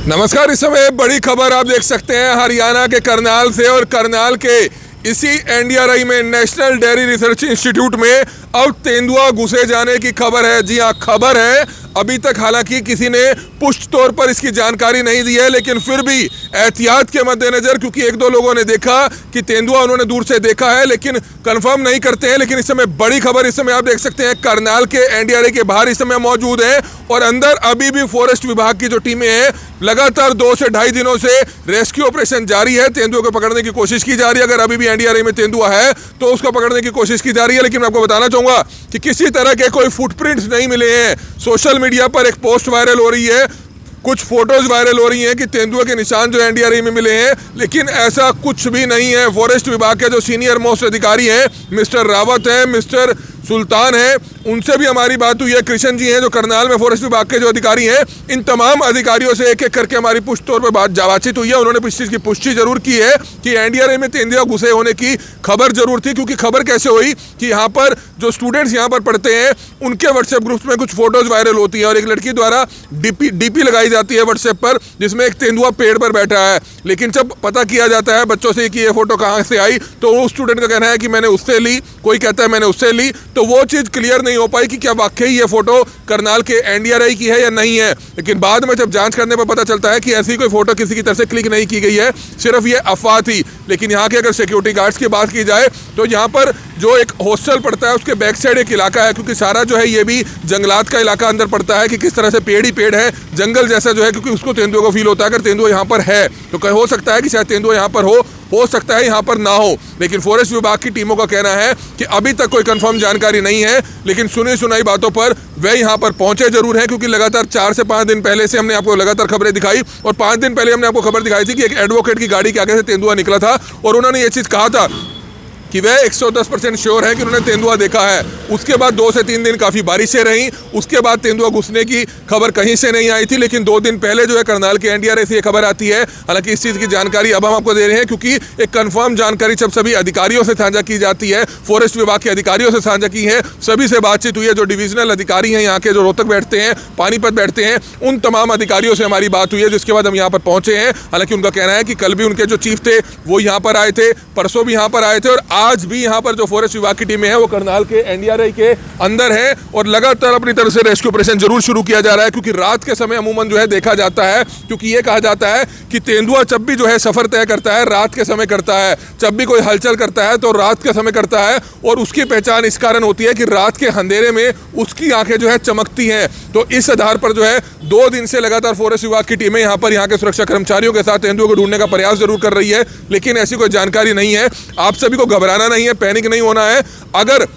नमस्कार। इस समय बड़ी खबर आप देख सकते हैं हरियाणा के करनाल से, और करनाल के इसी एनडीआरआई में नेशनल डेयरी रिसर्च इंस्टीट्यूट में अब तेंदुआ घुसे जाने की खबर है। जी हाँ, खबर है। अभी तक हालांकि किसी ने पुष्ट तौर पर इसकी जानकारी नहीं दी है, लेकिन फिर भी एहतियात के मद्देनजर, क्योंकि एक दो लोगों ने देखा कि तेंदुआ उन्होंने दूर से देखा है लेकिन कंफर्म नहीं करते हैं। लेकिन इस समय बड़ी खबर, इस समय आप देख सकते हैं करनाल के एनडीआरआई के बाहर इस समय मौजूद है, और अंदर अभी भी फॉरेस्ट विभाग की जो टीमें हैं लगातार 2 से ढाई दिनों से रेस्क्यू ऑपरेशन जारी है। तेंदुए को पकड़ने की कोशिश की जा रही है। अगर अभी भी एनडीआरआई में तेंदुआ है तो उसको पकड़ने की कोशिश की जा रही है। लेकिन मैं आपको बताना चाहूंगा कि किसी तरह के कोई फुटप्रिंट्स नहीं मिले हैं। सोशल मीडिया पर एक पोस्ट वायरल हो रही है, कुछ फोटोज वायरल हो रही हैं कि तेंदुए के निशान जो एनडीआरआई में मिले हैं, लेकिन ऐसा कुछ भी नहीं है। फॉरेस्ट विभाग के जो सीनियर मोस्ट अधिकारी हैं, मिस्टर रावत हैं, मिस्टर सुल्तान है, उनसे भी हमारी बात हुई है। कृष्ण जी हैं जो करनाल में फॉरेस्ट विभाग के जो अधिकारी हैं, इन तमाम अधिकारियों से एक एक करके हमारी पुष्ट तौर पर बातचीत हुई है। उन्होंने इस चीज़ की पुष्टि जरूर की है कि एनडीआरआई में तेंदुआ घुसे होने की खबर जरूर थी। क्योंकि खबर कैसे हुई कि यहाँ पर जो स्टूडेंट्स यहाँ पर पढ़ते हैं उनके व्हाट्सएप ग्रुप्स में कुछ फोटोज वायरल होती है, और एक लड़की द्वारा डीपी लगाई जाती है व्हाट्सएप पर, जिसमें एक तेंदुआ पेड़ पर बैठा है। लेकिन जब पता किया जाता है बच्चों से कि ये फोटो कहाँ से आई, तो उस स्टूडेंट का कहना है कि मैंने उससे ली, कोई कहता है मैंने उससे ली। तो वो चीज़ क्लियर नहीं हो पाई कि क्या वाकई ये फोटो करनाल के एनडीआरआई की है या नहीं है। लेकिन बाद में जब जांच करने पर पता चलता है कि ऐसी कोई फोटो किसी की तरफ से क्लिक नहीं की गई है, सिर्फ ये अफवाह थी। लेकिन यहाँ के अगर सिक्योरिटी गार्ड्स की बात की जाए तो यहाँ पर जो एक हॉस्टल पड़ता है उसके बैक साइड एक इलाका है, क्योंकि सारा जो है ये भी जंगलात का इलाका अंदर पड़ता है, कि किस तरह से पेड़ ही पेड़ है, जंगल जैसा जो है, क्योंकि उसको तेंदुए को फील होता है अगर तेंदुआ यहाँ पर है तो हो सकता है कि शायद तेंदुआ यहाँ पर हो सकता है यहाँ पर ना हो। लेकिन फॉरेस्ट विभाग की टीमों का कहना है कि अभी तक कोई कंफर्म जानकारी नहीं है, लेकिन सुनी सुनाई बातों पर वे यहाँ पर पहुंचे जरूर हैं। क्योंकि लगातार 4 से 5 दिन पहले से हमने आपको लगातार खबरें दिखाई, और 5 दिन पहले हमने आपको खबर दिखाई थी कि एक एडवोकेट की गाड़ी के आगे से तेंदुआ निकला था, और उन्होंने ये चीज़ कहा था कि वह 110% श्योर है कि उन्होंने तेंदुआ देखा है। उसके बाद 2 से 3 दिन काफ़ी बारिशें रहीं, उसके बाद तेंदुआ घुसने की खबर कहीं से नहीं आई थी। लेकिन 2 दिन पहले जो है करनाल के एनडीआरआई से ये खबर आती है। हालांकि इस चीज़ की जानकारी अब हम आपको दे रहे हैं, क्योंकि एक कंफर्म जानकारी जब सभी अधिकारियों से साझा की जाती है, फॉरेस्ट विभाग के अधिकारियों से साझा की है, सभी से बातचीत हुई है। जो डिविजनल अधिकारी हैं यहाँ के, जो रोहतक बैठते हैं, पानीपत बैठते हैं, उन तमाम अधिकारियों से हमारी बात हुई है, जिसके बाद हम यहाँ पर पहुँचे हैं। हालांकि उनका कहना है कि कल भी उनके जो चीफ थे वो यहाँ पर आए थे, परसों भी यहाँ पर आए थे, और आज भी यहाँ पर फॉरेस्ट विभाग की टीमें हैं वो करनाल के एनडीआरआई के अंदर है, और लगातार अपनी तरफ से रेस्क्यू ऑपरेशन जरूर शुरू किया जा रहा है। क्योंकि रात के समय अमूमन जो है देखा जाता है, क्योंकि ये कहा जाता है कि तेंदुआ जब भी जो है सफर तय करता है रात के समय करता है, जब भी कोई हलचल करता है तो रात के समय करता है, और उसकी पहचान इस कारण होती है कि रात के अंधेरे में उसकी आंखें जो है चमकती हैं। तो इस आधार पर जो है 2 दिन से लगातार फॉरेस्ट विभाग की टीमें यहाँ पर यहाँ के सुरक्षा कर्मचारियों के साथ तेंदुए को ढूंढने का प्रयास जरूर कर रही है, लेकिन ऐसी कोई जानकारी नहीं है। आप सभी को घबराना नहीं है, पैनिक नहीं होना है। अगर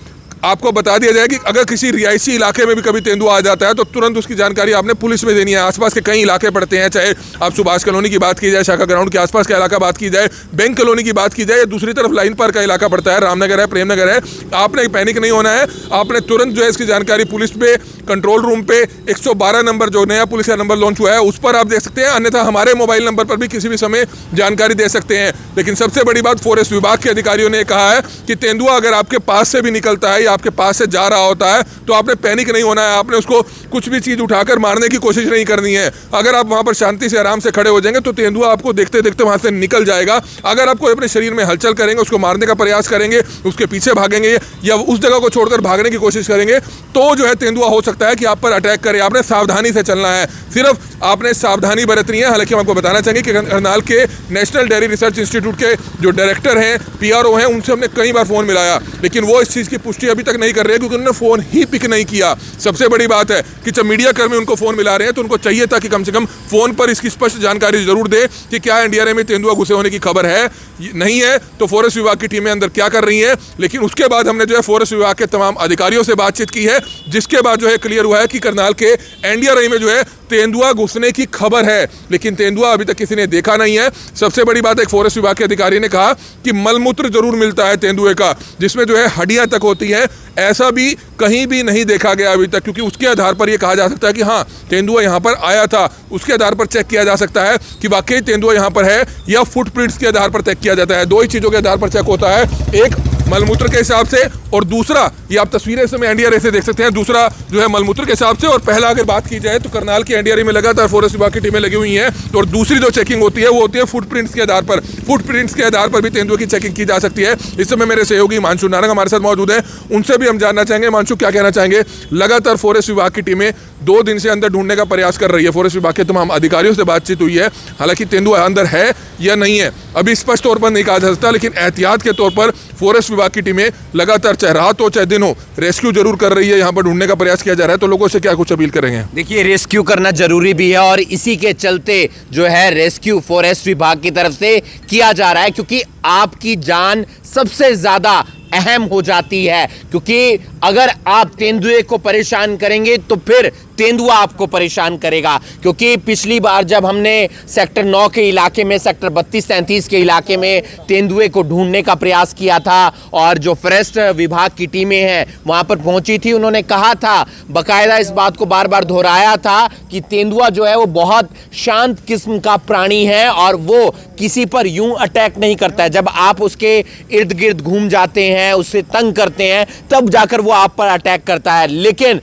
आपको बता दिया जाए कि अगर किसी रिहायशी इलाके में भी कभी तेंदुआ आ जाता है तो तुरंत उसकी जानकारी आपने पुलिस में देनी है। आसपास के कई इलाके पड़ते हैं, चाहे आप सुभाष कॉलोनी की बात की जाए, शाखा ग्राउंड के आसपास का इलाका बात की जाए, बैंक कॉलोनी की बात की जाए, या दूसरी तरफ लाइन पार का इलाका पड़ता है, रामनगर है, प्रेमनगर है। आपने पैनिक नहीं होना है, आपने तुरंत जो है इसकी जानकारी पुलिस पे, कंट्रोल रूम पे 112 नंबर जो नया पुलिस का नंबर लॉन्च हुआ है उस पर आप देख सकते हैं, अन्यथा हमारे मोबाइल नंबर पर भी किसी भी समय जानकारी दे सकते हैं। लेकिन सबसे बड़ी बात फॉरेस्ट विभाग के अधिकारियों ने कहा है कि तेंदुआ अगर आपके पास से भी निकलता है या आपके पास से जा रहा होता है तो आपने पैनिक नहीं होना है, आपने उसको कुछ भी चीज उठाकर मारने की कोशिश नहीं करनी है। अगर आप वहां पर शांति से आराम से खड़े हो जाएंगे तो तेंदुआ आपको देखते देखते वहां से निकल जाएगा। अगर आप कोई अपने शरीर में हलचल करेंगे, उसको मारने का प्रयास करेंगे, उसके पीछे भागेंगे या उस जगह को छोड़कर भागने की कोशिश करेंगे, तो जो है तेंदुआ हो सकता है कि आप पर अटैक करे। आपने सावधानी से चलना है, सिर्फ आपने सावधानी बरतनी है। हालांकि हम आपको बताना चाहेंगे कि करनाल के नेशनल डेयरी रिसर्च इंस्टीट्यूट के जो डायरेक्टर हैं, पीआरओ हैं, उनसे हमने कई बार फोन मिलाया, लेकिन वो इस चीज़ की पुष्टि अभी तक नहीं कर रहे हैं, क्योंकि उन्होंने फोन ही पिक नहीं किया। सबसे बड़ी बात है कि जब मीडिया कर्मी उनको फोन मिला रहे हैं तो उनको चाहिए था कि कम से कम फोन पर इसकी स्पष्ट जानकारी जरूर दे कि क्या एनडीआरआई में तेंदुआ घुसे होने की खबर है, नहीं है तो फॉरेस्ट विभाग की टीमें अंदर क्या कर रही हैं। लेकिन उसके बाद हमने जो है फॉरेस्ट विभाग के तमाम अधिकारियों से बातचीत की है, जिसके बाद जो है क्लियर हुआ है कि करनाल के एनडीआरआई में जो है तेंदुआ घुसने की खबर है, लेकिन तेंदुआ अभी तक किसी ने देखा नहीं है। सबसे बड़ी बात एक फॉरेस्ट विभाग के अधिकारी ने कहा कि मलमूत्र जरूर मिलता है तेंदुए का, जिसमें जो है हड्डियां तक होती हैं, ऐसा भी कहीं भी नहीं देखा गया अभी तक, क्योंकि उसके आधार पर यह कहा जा सकता है कि हाँ तेंदुआ यहाँ पर आया था। उसके आधार पर चेक किया जा सकता है कि वाकई तेंदुआ यहाँ पर है, या फुटप्रिंट्स के आधार पर चेक किया जाता है। 2 ही चीज़ों के आधार पर चेक होता है, एक मलमूत्र के हिसाब से, और दूसरा ये आप तस्वीरें से एनडीआरआई से देख सकते हैं, दूसरा जो है मलमूत्र के हिसाब से। और पहला अगर बात की जाए तो करनाल की एनडीआरआई में लगातार फॉरेस्ट विभाग की टीमें लगी हुई हैं, और दूसरी जो चेकिंग होती है वो होती है फुटप्रिंट्स के आधार पर। फुटप्रिंट्स के आधार पर भी तेंदुए की चेकिंग की जा सकती है। इस समय मेरे सहयोगी हिमांशु नारंग हमारे साथ मौजूद है, उनसे भी हम जानना चाहेंगे। हिमांशु, क्या कहना चाहेंगे? लगातार फॉरेस्ट विभाग की टीमें 2 दिन से अंदर ढूंढने का प्रयास कर रही है, फॉरेस्ट विभाग के तमाम अधिकारियों से बातचीत हुई है, हालांकि तेंदुआ अंदर है या नहीं है अभी स्पष्ट तौर पर नहीं कहा जा सकता, लेकिन एहतियात के तौर पर फॉरेस्ट विभाग की टीमें लगातार चाहे रात हो चाहे दिन हो रेस्क्यू जरूर कर रही है, यहाँ पर ढूंढने का प्रयास किया जा रहा है। तो लोगों से क्या कुछ अपील करेंगे? देखिए, रेस्क्यू करना जरूरी भी है और इसी के चलते जो है रेस्क्यू फॉरेस्ट विभाग की तरफ से किया जा रहा है, क्योंकि आपकी जान सबसे ज्यादा अहम हो जाती है। क्योंकि अगर आप तेंदुए को परेशान करेंगे तो फिर तेंदुआ आपको परेशान करेगा। क्योंकि पिछली बार जब हमने सेक्टर 9 के इलाके में, सेक्टर 32-33 के इलाके में तेंदुए को ढूंढने का प्रयास किया था, और जो फॉरेस्ट विभाग की टीमें हैं वहां पर पहुंची थी, उन्होंने कहा था, बाकायदा इस बात को बार बार दोहराया था कि तेंदुआ जो है वो बहुत शांत किस्म का प्राणी है और वो किसी पर यूं अटैक नहीं करता है। जब आप उसके इर्द गिर्द घूम जाते हैं, उससे तंग करते हैं, तब जाकर वो आप पर अटैक करता है। लेकिन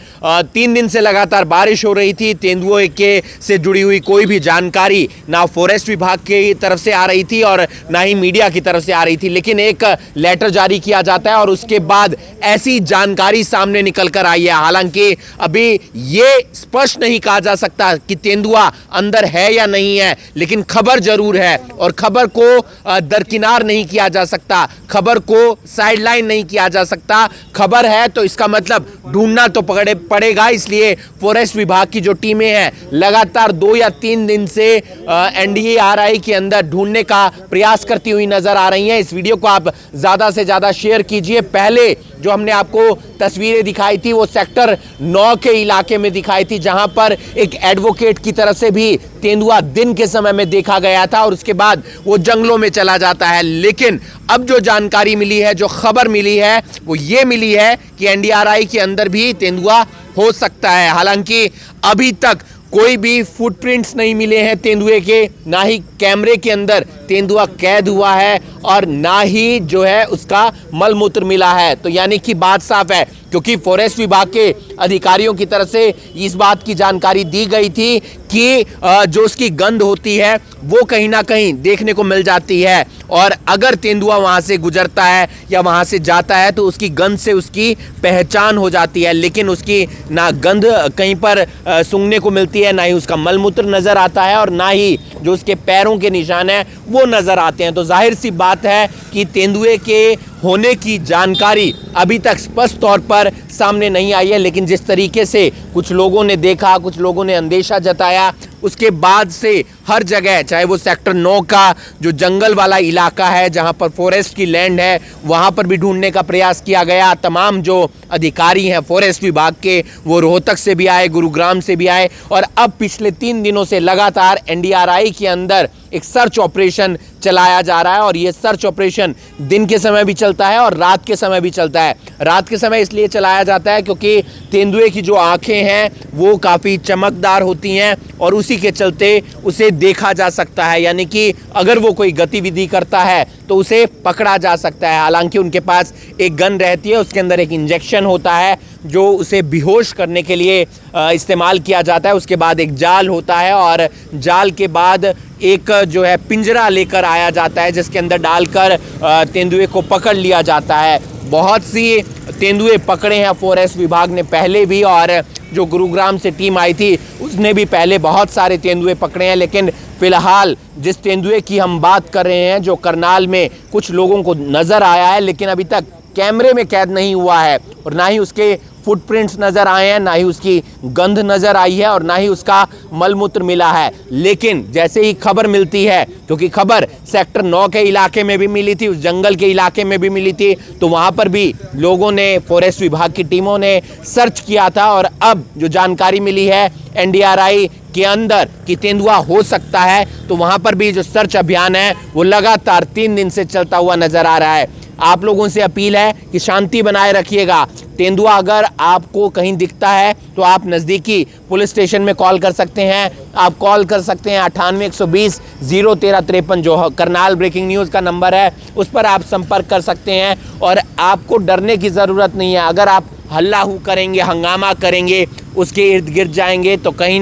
3 दिन से लगातार बारिश हो रही थी, तेंदुए के से जुड़ी हुई कोई भी जानकारी ना फॉरेस्ट विभाग की तरफ से आ रही थी और ना ही मीडिया की तरफ से आ रही थी। लेकिन एक लेटर जारी किया जाता है और उसके बाद ऐसी जानकारी सामने निकल कर आई है। हालांकि अभी ये स्पष्ट नहीं कहा जा सकता कि तेंदुआ अंदर है या नहीं है, लेकिन खबर जरूर है और खबर को दरकिनार नहीं किया जा सकता, खबर को साइडलाइन नहीं किया जा सकता। खबर है तो इसका मतलब ढूंढना तो पड़ेगा। इसलिए फॉरेस्ट विभाग की जो टीमें हैं लगातार 2 या 3 दिन से एनडीआरआई के अंदर ढूंढने का प्रयास करती हुई नजर आ रही हैं। इस वीडियो को आप ज्यादा से ज्यादा शेयर कीजिए। पहले जो हमने आपको तस्वीरें दिखाई थी वो सेक्टर 9 के इलाके में दिखाई थी, जहां पर एक एडवोकेट की तरफ से भी तेंदुआ दिन के समय में देखा गया था और उसके बाद वो जंगलों में चला जाता है। लेकिन अब जो जानकारी मिली है, जो खबर मिली है, वो ये मिली है कि एनडीआरआई के अंदर भी तेंदुआ हो सकता है। हालांकि अभी तक कोई भी फुटप्रिंट्स नहीं मिले हैं तेंदुए के, ना ही कैमरे के अंदर तेंदुआ कैद हुआ है और ना ही जो है उसका मलमूत्र मिला है। तो यानी कि बात साफ है, क्योंकि फॉरेस्ट विभाग के अधिकारियों की तरफ से इस बात की जानकारी दी गई थी कि जो उसकी गंध होती है वो कहीं ना कहीं देखने को मिल जाती है, और अगर तेंदुआ वहां से गुजरता है या वहां से जाता है तो उसकी गंध से उसकी पहचान हो जाती है। लेकिन उसकी ना गंध कहीं पर सूंघने को मिलती है, ना ही उसका मलमूत्र नजर आता है और ना ही जो उसके पैरों के निशान हैं वो नजर आते हैं। तो जाहिर सी बात है कि तेंदुए के होने की जानकारी अभी तक स्पष्ट तौर पर सामने नहीं आई है। लेकिन जिस तरीके से कुछ लोगों ने देखा, कुछ लोगों ने अंदेशा जताया, उसके बाद से हर जगह, चाहे वो सेक्टर 9 का जो जंगल वाला इलाका है जहां पर फॉरेस्ट की लैंड है, वहां पर भी ढूंढने का प्रयास किया गया। तमाम जो अधिकारी हैं फॉरेस्ट विभाग के, वो रोहतक से भी आए, गुरुग्राम से भी आए, और अब पिछले 3 दिनों से लगातार एनडीआरआई के अंदर एक सर्च ऑपरेशन चलाया जा रहा है। और ये सर्च ऑपरेशन दिन के समय भी चलता है और रात के समय भी चलता है। रात के समय इसलिए चलाया जाता है क्योंकि तेंदुए की जो आंखें हैं वो काफ़ी चमकदार होती हैं और उसी के चलते उसे देखा जा सकता है, यानी कि अगर वो कोई गतिविधि करता है तो उसे पकड़ा जा सकता है। हालांकि उनके पास एक गन रहती है, उसके अंदर एक इंजेक्शन होता है जो उसे बेहोश करने के लिए इस्तेमाल किया जाता है। उसके बाद एक जाल होता है और जाल के बाद एक जो है पिंजरा लेकर आया जाता है जिसके अंदर डालकर तेंदुए को पकड़ लिया जाता है। बहुत सी तेंदुए पकड़े हैं फॉरेस्ट विभाग ने पहले भी, और जो गुरुग्राम से टीम आई थी उसने भी पहले बहुत सारे तेंदुए पकड़े हैं। लेकिन फिलहाल जिस तेंदुए की हम बात कर रहे हैं, जो करनाल में कुछ लोगों को नज़र आया है लेकिन अभी तक कैमरे में कैद नहीं हुआ है, और ना ही उसके फुटप्रिंट्स नज़र आए हैं, ना ही उसकी गंध नज़र आई है और ना ही उसका मलमूत्र मिला है। लेकिन जैसे ही खबर मिलती है, क्योंकि खबर सेक्टर 9 के इलाके में भी मिली थी, उस जंगल के इलाके में भी मिली थी, तो वहाँ पर भी लोगों ने, फॉरेस्ट विभाग की टीमों ने सर्च किया था। और अब जो जानकारी मिली है एनडीआरआई के अंदर कि तेंदुआ हो सकता है, तो वहाँ पर भी जो सर्च अभियान है वो लगातार 3 दिन से चलता हुआ नज़र आ रहा है। आप लोगों से अपील है कि शांति बनाए रखिएगा। तेंदुआ अगर आपको कहीं दिखता है तो आप नज़दीकी पुलिस स्टेशन में कॉल कर सकते हैं। आप कॉल कर सकते हैं 98 120 01353 जो करनाल ब्रेकिंग न्यूज़ का नंबर है, उस पर आप संपर्क कर सकते हैं। और आपको डरने की ज़रूरत नहीं है। अगर आप हल्ला हू करेंगे, हंगामा करेंगे, उसके इर्द गिर्द जाएंगे तो कहीं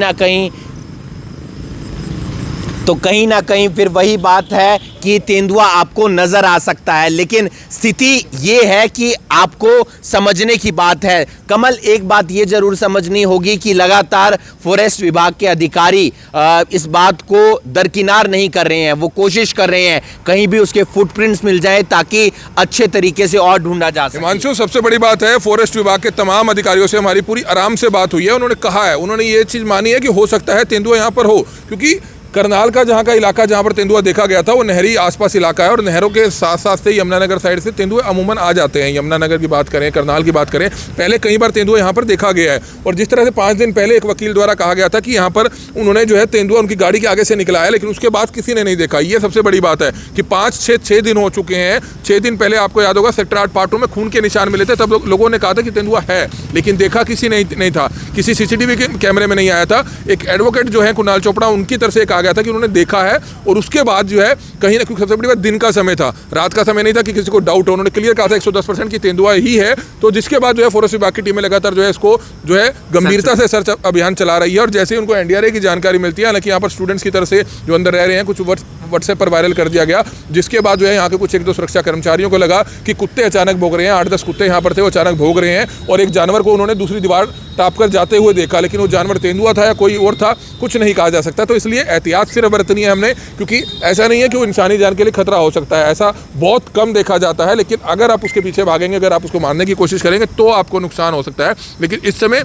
ना कहीं फिर वही बात है कि तेंदुआ आपको नज़र आ सकता है। लेकिन स्थिति ये है कि आपको समझने की बात है। कमल, एक बात ये ज़रूर समझनी होगी कि लगातार फॉरेस्ट विभाग के अधिकारी इस बात को दरकिनार नहीं कर रहे हैं। वो कोशिश कर रहे हैं कहीं भी उसके फुटप्रिंट्स मिल जाए ताकि अच्छे तरीके से और ढूंढा जा सके। हिमांशु, सबसे बड़ी बात है, फॉरेस्ट विभाग के तमाम अधिकारियों से हमारी पूरी आराम से बात हुई है। उन्होंने कहा है, उन्होंने ये चीज़ मानी है कि हो सकता है तेंदुआ यहाँ पर हो, क्योंकि करनाल का जहाँ का इलाका जहाँ पर तेंदुआ देखा गया था वो नहरी आसपास इलाका है और नहरों के साथ साथ से यमुनानगर साइड से तेंदुए अमूमन आ जाते हैं। यमुनानगर की बात करें, करनाल की बात करें, पहले कई बार तेंदुआ यहाँ पर देखा गया है। और जिस तरह से 5 दिन पहले एक वकील द्वारा कहा गया था कि यहाँ पर उन्होंने जो है तेंदुआ उनकी गाड़ी के आगे से निकला है, लेकिन उसके बाद किसी ने नहीं देखा। ये सबसे बड़ी बात है कि 5-6 दिन हो चुके हैं। 6 दिन पहले आपको याद होगा सेक्टर 8 पार्ट 2 में खून के निशान मिले थे, तब लोगों ने कहा था कि तेंदुआ है, लेकिन देखा किसी नहीं था, किसी CCTV के कैमरे में नहीं आया था। एक एडवोकेट जो है कुणाल चोपड़ा, उनकी तरफ से कहा गया था कि उन्होंने देखा है। और उसके बाद जो है कहीं ना, क्योंकि सबसे बड़ी बात दिन का समय था, रात का समय नहीं था कि किसी को डाउट हो। उन्होंने क्लियर कहा था 110% की तेंदुआ ही है। तो जिसके बाद जो है फॉरेस्ट विभाग की टीमें लगातार जो है इसको जो है गंभीरता से सर्च अभियान चला रही है। और जैसे ही उनको NDRA की जानकारी मिलती है, हालांकि यहाँ पर स्टूडेंट्स की तरफ से जो अंदर रह रहे हैं, कुछ व्हाट्सएप पर वायरल कर दिया गया, जिसके बाद जो है यहाँ के कुछ 1-2 सुरक्षा कर्मचारियों को लगा कि कुत्ते अचानक भौंक रहे हैं। 8-10 कुत्ते यहाँ पर थे, वो अचानक भौंक रहे हैं और एक जानवर को उन्होंने दूसरी दीवार टाप कर जाते हुए देखा, लेकिन वो जानवर तेंदुआ था या कोई और था, कुछ नहीं कहा जा सकता। तो इसलिए एहतियात सिर्फ बरतनी है हमने, क्योंकि ऐसा नहीं है कि वो इंसानी जान के लिए खतरा हो सकता है, ऐसा बहुत कम देखा जाता है। लेकिन अगर आप उसके पीछे भागेंगे, अगर आप उसको मारने की कोशिश करेंगे तो आपको नुकसान हो सकता है। लेकिन इस समय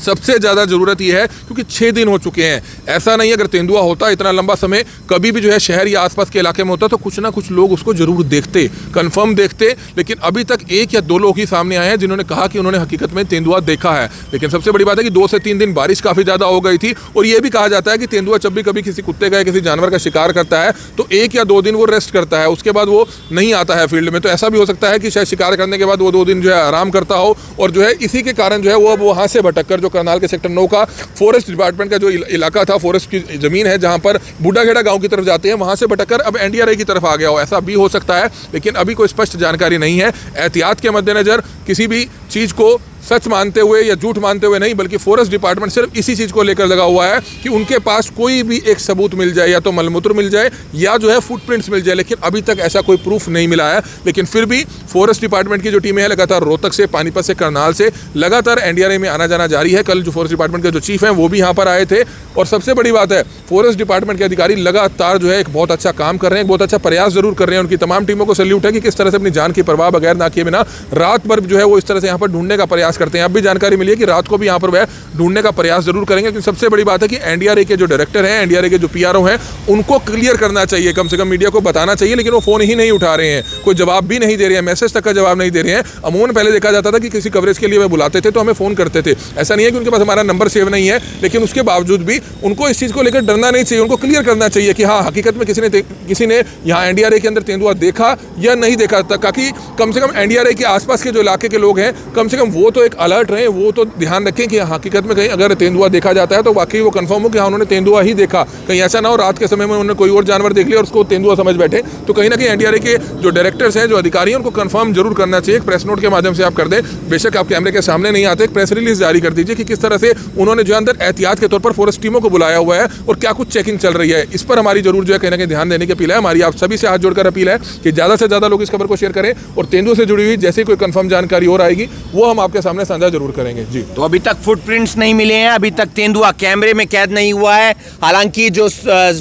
सबसे ज़्यादा ज़रूरत ये है क्योंकि 6 दिन हो चुके हैं। ऐसा नहीं, अगर तेंदुआ होता इतना लंबा समय कभी भी जो है शहर या आसपास के इलाके में होता तो कुछ ना कुछ लोग उसको जरूर देखते, कंफर्म देखते। लेकिन अभी तक 1 या 2 लोग ही सामने आए हैं जिन्होंने कहा कि उन्होंने हकीकत में तेंदुआ देखा है। लेकिन सबसे बड़ी बात है कि 2 से 3 दिन बारिश काफ़ी ज़्यादा हो गई थी। और ये भी कहा जाता है कि तेंदुआ जब भी कभी किसी कुत्ते का या किसी जानवर का शिकार करता है तो 1 या 2 दिन वो रेस्ट करता है, उसके बाद वो नहीं आता है फील्ड में। तो ऐसा भी हो सकता है कि शायद शिकार करने के बाद वो 2 दिन जो है आराम करता हो, और जो है इसी के कारण जो है वो अब वहाँ से भटक कर जो करनाल के सेक्टर 9 का फॉरेस्ट डिपार्टमेंट का जो इलाका था, फॉरेस्ट की जमीन है जहां पर बूढ़ाखेड़ा गांव की तरफ जाते हैं, वहां से भटककर अब NDRA की तरफ आ गया हो, ऐसा भी हो सकता है। लेकिन अभी कोई स्पष्ट जानकारी नहीं है। एहतियात के मद्देनजर किसी भी चीज को सच मानते हुए या झूठ मानते हुए नहीं, बल्कि फॉरेस्ट डिपार्टमेंट सिर्फ इसी चीज़ को लेकर लगा हुआ है कि उनके पास कोई भी एक सबूत मिल जाए, या तो मलमूत्र मिल जाए या जो है फुटप्रिंट्स मिल जाए। लेकिन अभी तक ऐसा कोई प्रूफ नहीं मिला है। लेकिन फिर भी फॉरेस्ट डिपार्टमेंट की जो टीमें हैं लगातार रोहतक से, पानीपत से, करनाल से लगातार NDRA में आना जाना जारी है। कल जो फॉरेस्ट डिपार्टमेंट के जो चीफ हैं वो भी यहाँ पर आए थे। और सबसे बड़ी बात है, फॉरेस्ट डिपार्टमेंट के अधिकारी लगातार जो है एक बहुत अच्छा काम कर रहे हैं, बहुत अच्छा प्रयास जरूर कर रहे हैं। उनकी तमाम टीमों को सैल्यूट है कि किस तरह से अपनी जान की परवाह बगैर ना किए बिना रात भर जो है वो इस तरह से यहाँ पर ढूंढने का प्रयास करते हैं। अब भी जानकारी मिली है कि रात को भी यहाँ पर वह ढूंढने का प्रयास जरूर करेंगे। लेकिन सबसे बड़ी बात है कि NDRA के जो डायरेक्टर हैं, NDRA के जो PRO हैं, उनको क्लियर करना चाहिए, कम से कम मीडिया को बताना चाहिए। लेकिन वो फोन ही नहीं उठा रहे हैं, कोई जवाब भी नहीं दे रहे हैं, मैसेज तक का जवाब नहीं दे रहे हैं। अमूमन पहले देखा जाता था कि किसी कवरेज के लिए वे बुलाते थे तो हमें फोन करते थे। ऐसा नहीं है कि उनके पास हमारा नंबर सेव नहीं है, लेकिन उसके बावजूद भी उनको इस चीज़ को लेकर डरना नहीं चाहिए। उनको क्लियर करना चाहिए कि हाँ, हकीकत में किसी ने यहाँ NDRA के अंदर तेंदुआ देखा या नहीं देखा, ताकि कम से कम NDRA के आसपास के जो इलाके के लोग हैं, कम से कम वो तो एक अलर्ट रहें, वो तो ध्यान रखें कि हकीकत में कहीं अगर तेंदुआ देखा जाता है तो वाकई वो कंफर्म हो कि हाँ उन्होंने तेंदुआ ही देखा। कहीं ऐसा ना हो रात के समय में उन्होंने कोई और जानवर देख लिया और उसको तेंदुआ समझ बैठे। तो कहीं ना कहीं NDRA के जो डायरेक्टर्स हैं, जो अधिकारी हैं, उनको कंफर्म जरूर करना चाहिए। एक प्रेस नोट के माध्यम से आप कर दें, बेशक आप कैमरे के सामने नहीं आते, एक प्रेस रिलीज जारी कर दीजिए कि किस तरह से उन्होंने जो अंदर एहतियात के तौर पर फॉरेस्ट टीमों को बुलाया हुआ है और क्या कुछ चेकिंग चल रही है। इस पर हमारी जरूर जो है कहीं ना कहीं ध्यान देने की अपील है। हमारी आप सभी से हाथ जोड़कर अपील है कि ज़्यादा से ज़्यादा लोग इस खबर को शेयर करें और तेंदुए से जुड़ी हुई जैसे कोई कंफर्म जानकारी और आएगी वो हम आपके सामने साझा जरूर करेंगे। जी, तो अभी तक फुटप्रिंट्स नहीं मिले हैं, अभी तक तेंदुआ कैमरे में कैद नहीं हुआ है। हालांकि जो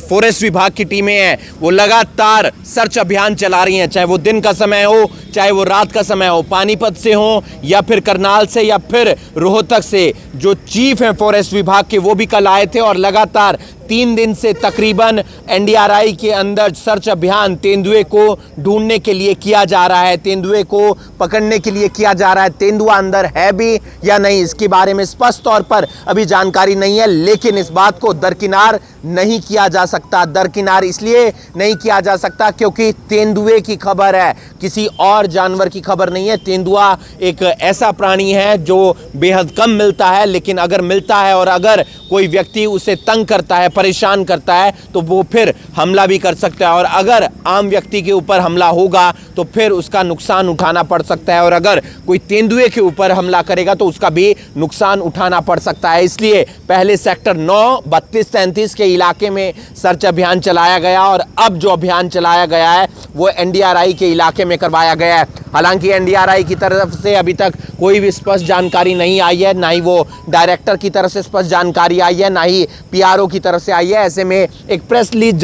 फॉरेस्ट विभाग की टीमें हैं वो लगातार सर्च अभियान चला रही हैं, चाहे वो दिन का समय हो, चाहे वो रात का समय हो, पानीपत से हो या फिर करनाल से या फिर रोहतक से। जो चीफ हैं फॉरेस्ट विभाग के वो भी कल आए थे और लगातार 3 दिन से तकरीबन NDRI के अंदर सर्च अभियान तेंदुए को ढूंढने के लिए किया जा रहा है, तेंदुए को पकड़ने के लिए किया जा रहा है। तेंदुआ अंदर है भी या नहीं इसके बारे में स्पष्ट तौर पर अभी जानकारी नहीं है, लेकिन इस बात को दरकिनार नहीं किया जा सकता, दरकिनार इसलिए नहीं किया जा सकता क्योंकि तेंदुए की खबर है, किसी और जानवर की खबर नहीं है। तेंदुआ एक ऐसा प्राणी है जो बेहद कम मिलता है, लेकिन अगर मिलता है और अगर कोई व्यक्ति उसे तंग करता है, परेशान करता है, तो वो फिर हमला भी कर सकता है। और अगर आम व्यक्ति के ऊपर हमला होगा तो फिर उसका नुकसान उठाना पड़ सकता है, और अगर कोई तेंदुए के ऊपर हमला करेगा तो उसका भी नुकसान उठाना पड़ सकता है। इसलिए पहले सेक्टर 9, 32, 33 के इलाके में सर्च अभियान चलाया गया, और अब जो अभियान चलाया गया है वो एनडीआरआई के इलाके में करवाया गया है। हालांकि एनडीआरआई की तरफ से अभी तक कोई भी स्पष्ट जानकारी नहीं आई है, ना ही वो डायरेक्टर की तरफ से स्पष्ट जानकारी आई है, ना ही पीआरओ की तरफ से आई है। ऐसे में एक प्रेस रिलीज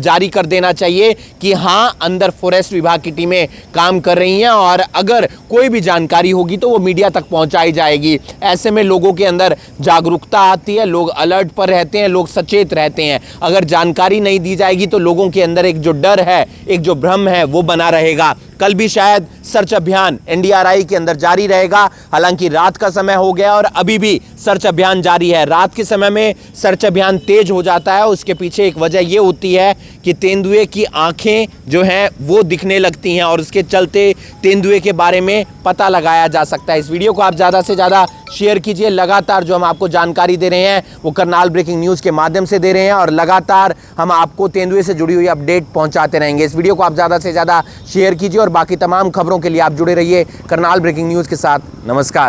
जारी कर देना चाहिए कि हाँ, अंदर फॉरेस्ट विभाग की टीमें काम कर रही हैं, और अगर कोई भी जानकारी होगी तो वो मीडिया तक पहुंचाई जाएगी। ऐसे में लोगों के अंदर जागरूकता आती है, लोग अलर्ट पर रहते हैं, लोग सचेत रहते हैं। अगर जानकारी नहीं दी जाएगी तो लोगों के अंदर एक जो डर है, एक जो भ्रम है, वो बना रहेगा। कल भी शायद सर्च अभियान एनडीआरआई के अंदर जारी रहेगा। हालांकि रात का समय हो गया और अभी भी सर्च अभियान जारी है। रात के समय में सर्च अभियान तेज हो जाता है, उसके पीछे एक वजह ये होती है कि तेंदुए की आंखें जो हैं वो दिखने लगती हैं, और उसके चलते तेंदुए के बारे में पता लगाया जा सकता है। इस वीडियो को आप ज़्यादा से ज़्यादा शेयर कीजिए। लगातार जो हम आपको जानकारी दे रहे हैं वो करनाल ब्रेकिंग न्यूज़ के माध्यम से दे रहे हैं, और लगातार हम आपको तेंदुए से जुड़ी हुई अपडेट पहुंचाते रहेंगे। इस वीडियो को आप ज़्यादा से ज़्यादा शेयर कीजिए, और बाकी तमाम खबरों के लिए आप जुड़े रहिए करनाल ब्रेकिंग न्यूज़ के साथ। नमस्कार।